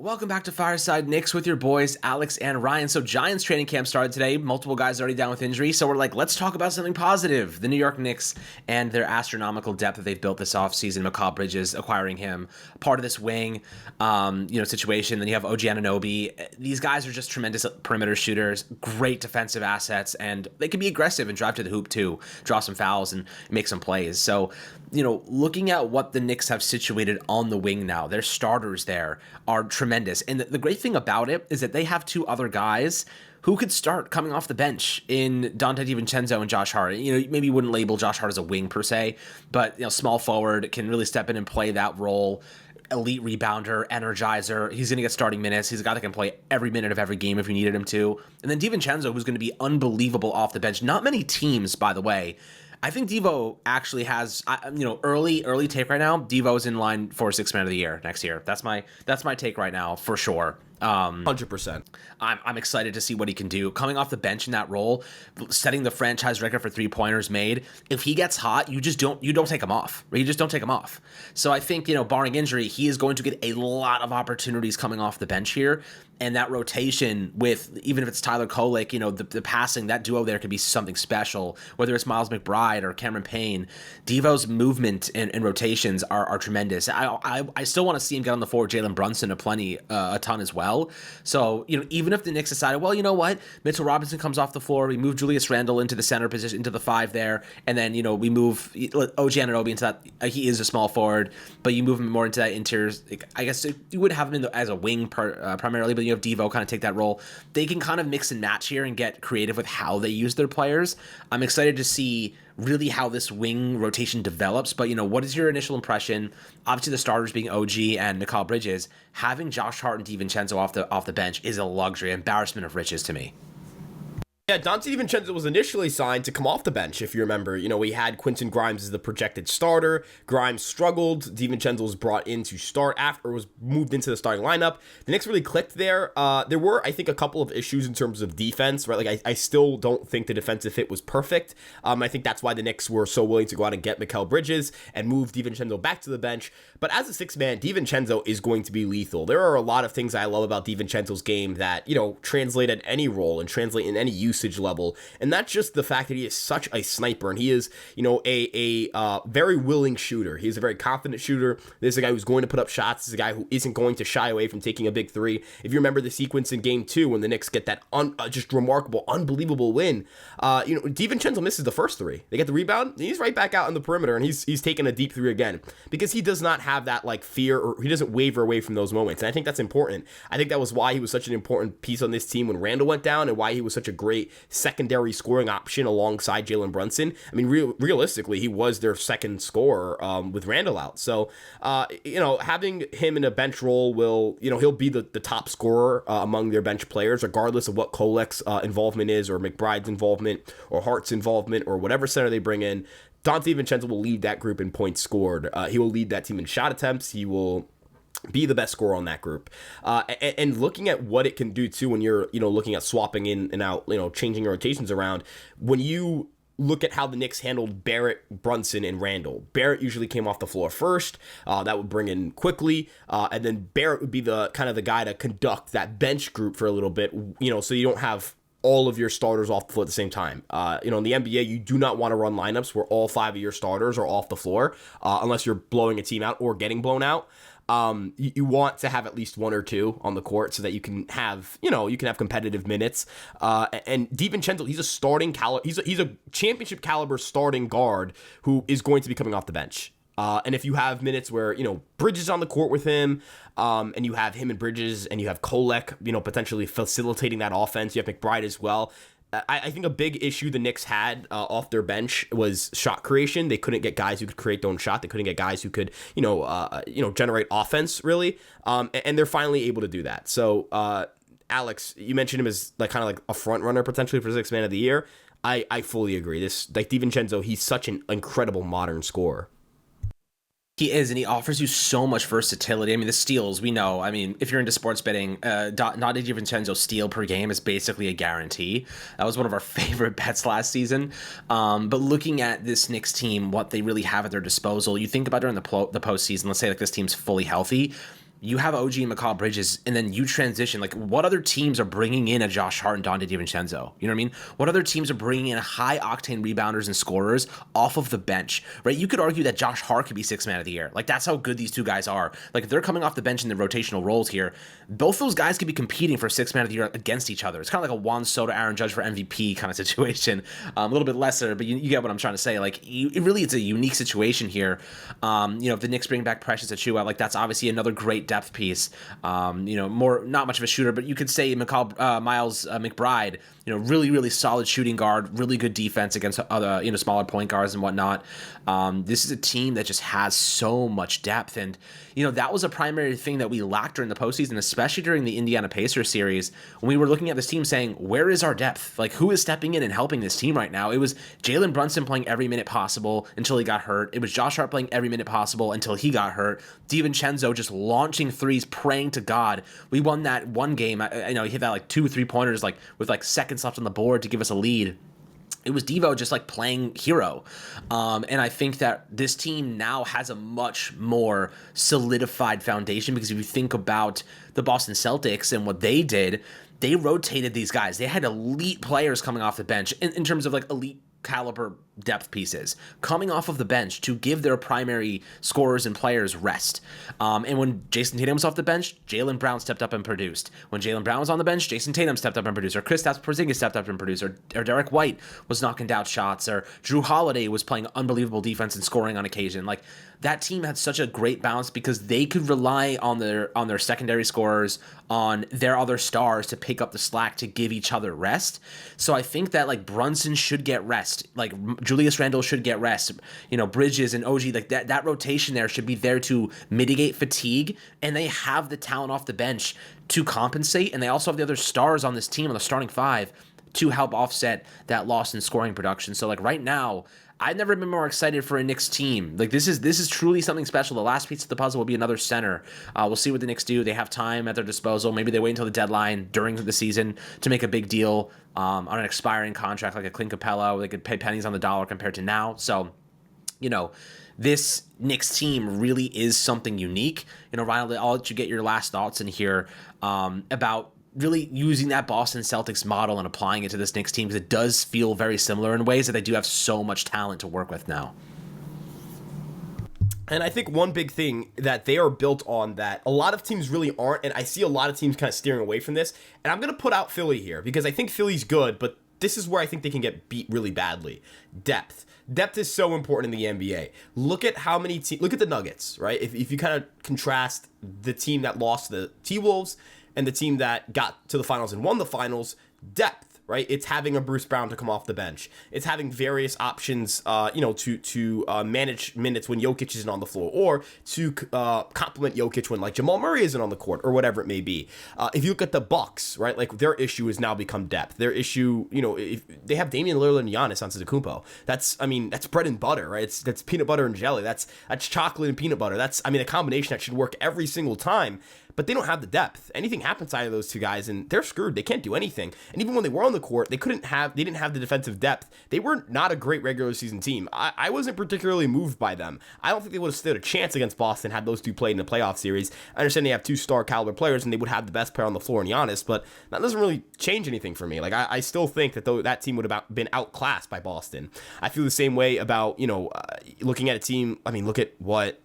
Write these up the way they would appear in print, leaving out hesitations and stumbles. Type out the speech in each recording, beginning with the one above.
Welcome back to Fireside Knicks with your boys, Alex and Ryan. So Giants training camp started today. Multiple guys already down with injury. So we're like, let's talk about something positive. The New York Knicks and their astronomical depth that they've built this offseason. Mikal Bridges acquiring him, part of this wing, situation. Then you have OG Anunoby. These guys are just tremendous perimeter shooters, great defensive assets, and they can be aggressive and drive to the hoop too, draw some fouls and make some plays. So, looking at what the Knicks have situated on the wing now, their starters there are tremendous. And the great thing about it is that they have two other guys who could start coming off the bench in Dante DiVincenzo and Josh Hart. Maybe you wouldn't label Josh Hart as a wing per se, but small forward, can really step in and play that role. Elite rebounder, energizer. He's going to get starting minutes. He's a guy that can play every minute of every game if you needed him to. And then DiVincenzo, who's going to be unbelievable off the bench. Not many teams, by the way. I think Devo actually has, early take right now. Devo's in line for Sixth Man of the Year next year. That's my take right now for sure. 100%. I'm excited to see what he can do. Coming off the bench in that role, setting the franchise record for 3-pointers made. If he gets hot, you don't take him off. You just don't take him off. So I think, barring injury, he is going to get a lot of opportunities coming off the bench here. And that rotation with, even if it's Tyler Kolek, the passing, that duo there could be something special, whether it's Miles McBride or Cameron Payne. Devo's movement and rotations are tremendous. I still want to see him get on the floor with Jalen Brunson a ton as well. So, even if the Knicks decided, well, you know what, Mitchell Robinson comes off the floor, we move Julius Randle into the center position, into the 5 there, and then, we move OG Anunoby into that. He is a small forward, but you move him more into that interior. I guess you would have him as a wing primarily, but you have Devo kind of take that role. They can kind of mix and match here and get creative with how they use their players. I'm excited to see really how this wing rotation develops, but what is your initial impression? Obviously the starters being OG and Mikal Bridges. Having Josh Hart and DiVincenzo off the bench is a luxury, embarrassment of riches to me. Yeah, Dante DiVincenzo was initially signed to come off the bench, if you remember. We had Quentin Grimes as the projected starter. Grimes struggled. DiVincenzo was brought in to start after, was moved into the starting lineup. The Knicks really clicked there. There were, I think, a couple of issues in terms of defense, right? Like, I still don't think the defensive fit was perfect. I think that's why the Knicks were so willing to go out and get Mikal Bridges and move DiVincenzo back to the bench. But as a sixth man, DiVincenzo is going to be lethal. There are a lot of things I love about DiVincenzo's game that, translate at any role and translate in any usage level, and that's just the fact that he is such a sniper, and he is a very willing shooter. He's a very confident shooter. This is a guy who's going to put up shots. This is a guy who isn't going to shy away from taking a big three. If you remember the sequence in game 2 when the Knicks get that just remarkable, unbelievable win, DiVincenzo misses the first three. They get the rebound, and he's right back out on the perimeter, and he's taking a deep three again, because he does not have that fear, or he doesn't waver away from those moments. And I think that's important. I think that was why he was such an important piece on this team when Randle went down, and why he was such a great secondary scoring option alongside Jalen Brunson. I mean, realistically, he was their second scorer with Randle out. So, having him in a bench role will, he'll be the top scorer among their bench players, regardless of what Kolek's involvement is, or McBride's involvement, or Hart's involvement, or whatever center they bring in. Dante DiVincenzo will lead that group in points scored. He will lead that team in shot attempts. He will be the best scorer on that group. And looking at what it can do too when you're, looking at swapping in and out, changing rotations around, when you look at how the Knicks handled Barrett, Brunson, and Randle. Barrett usually came off the floor first. That would bring in quickly. And then Barrett would be the kind of the guy to conduct that bench group for a little bit, so you don't have all of your starters off the floor at the same time. In the NBA, you do not want to run lineups where all 5 of your starters are off the floor, unless you're blowing a team out or getting blown out. You want to have at least 1 or 2 on the court so that you can have, competitive minutes. And DiVincenzo, he's a starting he's a championship caliber starting guard who is going to be coming off the bench. And if you have minutes where, Bridges on the court with him, and you have him and Bridges, and you have Kolek, potentially facilitating that offense, you have McBride as well. I think a big issue the Knicks had off their bench was shot creation. They couldn't get guys who could create their own shot. They couldn't get guys who could, generate offense, really. And they're finally able to do that. So, Alex, you mentioned him as kind of a front runner potentially for Sixth Man of the Year. I fully agree. This DiVincenzo, he's such an incredible modern scorer. He is, and he offers you so much versatility. I mean, the steals, we know. I mean, if you're into sports betting, Dante DiVincenzo steal per game is basically a guarantee. That was one of our favorite bets last season. But looking at this Knicks team, what they really have at their disposal, you think about during the postseason, let's say this team's fully healthy, you have OG and Mikal Bridges, and then you transition. Like, what other teams are bringing in a Josh Hart and Donte DiVincenzo? You know what I mean? What other teams are bringing in high-octane rebounders and scorers off of the bench, right? You could argue that Josh Hart could be Sixth Man of the Year. Like, that's how good these two guys are. Like, if they're coming off the bench in the rotational roles here, both those guys could be competing for Sixth Man of the Year against each other. It's kind of like a Juan Soto, Aaron Judge for MVP kind of situation. A little bit lesser, but you get what I'm trying to say. Like, it's a unique situation here. If the Knicks bring back Precious Achiuwa, like, that's obviously another great depth piece. Not much of a shooter, but you could say Miles McBride, really, really solid shooting guard, really good defense against other, smaller point guards and whatnot. This is a team that just has so much depth. And, that was a primary thing that we lacked during the postseason, especially during the Indiana Pacers series, when we were looking at this team saying, where is our depth? Like, who is stepping in and helping this team right now? It was Jalen Brunson playing every minute possible until he got hurt. It was Josh Hart playing every minute possible until he got hurt. DiVincenzo just launching threes, praying to God. We won that one game. He hit that like 2 3-pointers, like with like seconds left on the board to give us a lead. It was Devo just like playing hero. And I think that this team now has a much more solidified foundation, because if you think about the Boston Celtics and what they did, they rotated these guys. They had elite players coming off the bench in terms of like elite caliber depth pieces coming off of the bench to give their primary scorers and players rest. And when Jason Tatum was off the bench, Jaylen Brown stepped up and produced. When Jaylen Brown was on the bench, Jason Tatum stepped up and produced. Or Kristaps Porzingis stepped up and produced. Or Derek White was knocking down shots. Or Drew Holiday was playing unbelievable defense and scoring on occasion. Like, that team had such a great balance because they could rely on their secondary scorers, on their other stars to pick up the slack to give each other rest. So I think that like Brunson should get rest. Like Julius Randle should get rest. Bridges and OG, like that rotation there should be there to mitigate fatigue, and they have the talent off the bench to compensate, and they also have the other stars on this team on the starting five to help offset that loss in scoring production. So like right now, I've never been more excited for a Knicks team. Like this is truly something special. The last piece of the puzzle will be another center. We'll see what the Knicks do. They have time at their disposal. Maybe they wait until the deadline during the season to make a big deal on an expiring contract like a Clint Capella, where they could pay pennies on the dollar compared to now. So, this Knicks team really is something unique. Ryan, I'll let you get your last thoughts in here about really using that Boston Celtics model and applying it to this Knicks team, because it does feel very similar in ways that they do have so much talent to work with now. And I think one big thing that they are built on that a lot of teams really aren't, and I see a lot of teams kind of steering away from this, and I'm going to put out Philly here because I think Philly's good, but this is where I think they can get beat really badly. Depth. Depth is so important in the NBA. Look at how many teams, look at the Nuggets, right? If you kind of contrast the team that lost to the T-Wolves and the team that got to the finals and won the finals, depth, right? It's having a Bruce Brown to come off the bench. It's having various options, to manage minutes when Jokic isn't on the floor, or to complement Jokic when like Jamal Murray isn't on the court, or whatever it may be. If you look at the Bucks, right, like their issue has now become depth. Their issue, if they have Damian Lillard and Giannis Antetokounmpo, that's bread and butter, right? That's peanut butter and jelly. That's chocolate and peanut butter. That's a combination that should work every single time. But they don't have the depth. Anything happens to either of those two guys, and they're screwed. They can't do anything. And even when they were on the court, they didn't have the defensive depth. They were not a great regular season team. I wasn't particularly moved by them. I don't think they would have stood a chance against Boston had those two played in the playoff series. I understand they have 2 star caliber players, and they would have the best player on the floor in Giannis, but that doesn't really change anything for me. Like I still think that that team would have been outclassed by Boston. I feel the same way about looking at a team. Look at what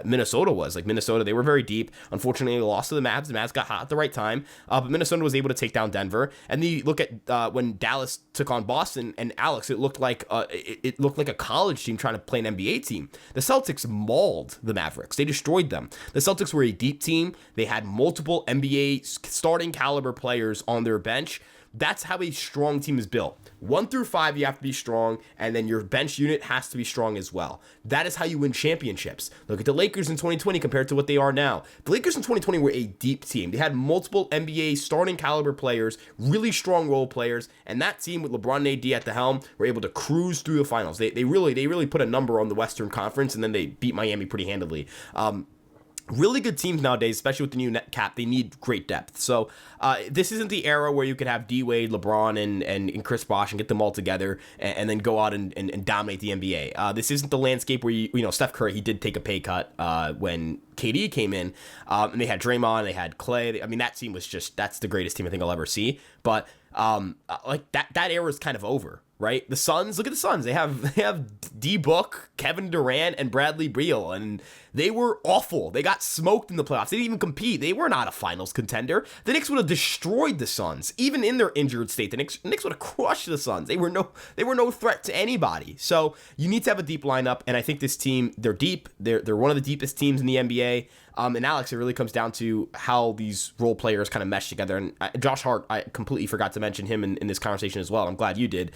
Minnesota was. Like Minnesota, they were very deep. Unfortunately, they lost to the Mavs. The Mavs got hot at the right time, but Minnesota was able to take down Denver. And then you look at when Dallas took on Boston, and Alex, it looked like a college team trying to play an NBA team. The Celtics mauled the Mavericks. They destroyed them. The Celtics were a deep team. They had multiple NBA starting caliber players on their bench. That's how a strong team is built. 1 through 5, you have to be strong, and then your bench unit has to be strong as well. That is how you win championships. Look at the Lakers in 2020 compared to what they are now. The Lakers in 2020 were a deep team. They had multiple NBA starting caliber players, really strong role players, and that team with LeBron and AD at the helm were able to cruise through the finals. They really put a number on the Western Conference, and then they beat Miami pretty handily. really good teams nowadays, especially with the new net cap, they need great depth. So this isn't the era where you could have D Wade, LeBron, and Chris Bosh and get them all together and then go out and dominate the NBA. This isn't the landscape where you know Steph Curry, he did take a pay cut when KD came in, and they had Draymond, they had Clay. I mean, that team was that's the greatest team I think I'll ever see. But like that era is kind of over. Right, the Suns. Look at the Suns. They have D Book, Kevin Durant, and Bradley Beal, and they were awful. They got smoked in the playoffs. They didn't even compete. They were not a finals contender. The Knicks would have destroyed the Suns, even in their injured state. The Knicks would have crushed the Suns. They were no threat to anybody. So you need to have a deep lineup, and I think this team, they're deep. They're one of the deepest teams in the NBA. And Alex, it really comes down to how these role players kind of mesh together. And Josh Hart, I completely forgot to mention him in this conversation as well. I'm glad you did.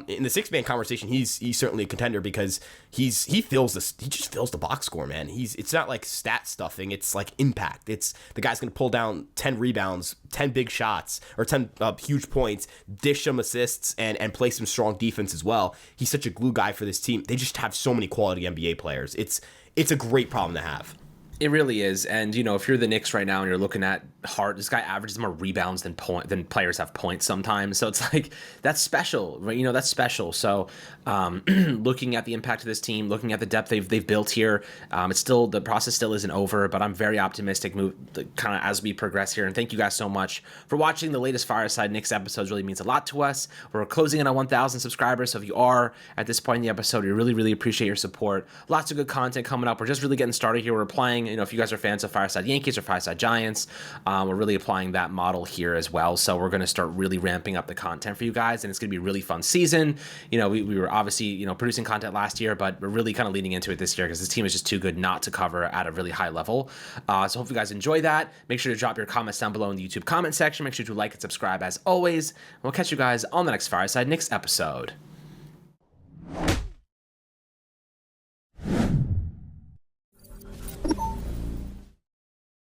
In the six-man conversation, he's certainly a contender because he just fills the box score, man. It's not like stat stuffing. It's like impact. It's the guy's going to pull down 10 rebounds, 10 big shots, or 10 huge points, dish some assists, and play some strong defense as well. He's such a glue guy for this team. They just have so many quality NBA players. It's a great problem to have. It really is. And, you know, if you're the Knicks right now and you're looking at Hart, this guy averages more rebounds than players have points sometimes. So it's like, that's special, right? You know, that's special. So looking at the impact of this team, looking at the depth they've built here, it's still, the process still isn't over, but I'm very optimistic kind of as we progress here. And thank you guys so much for watching the latest Fireside Knicks episodes. Really means a lot to us. We're closing in on 1,000 subscribers. So if you are at this point in the episode, we really, really appreciate your support. Lots of good content coming up. We're just really getting started here. We're playing. You know, if you guys are fans of Fireside Yankees or Fireside Giants, we're really applying that model here as well. So we're going to start really ramping up the content for you guys, and it's going to be a really fun season. You know, we were obviously, you know, producing content last year, but we're really kind of leaning into it this year because this team is just too good not to cover at a really high level. So hope you guys enjoy that. Make sure to drop your comments down below in the YouTube comment section. Make sure to like and subscribe as always. And we'll catch you guys on the next Fireside Knicks episode.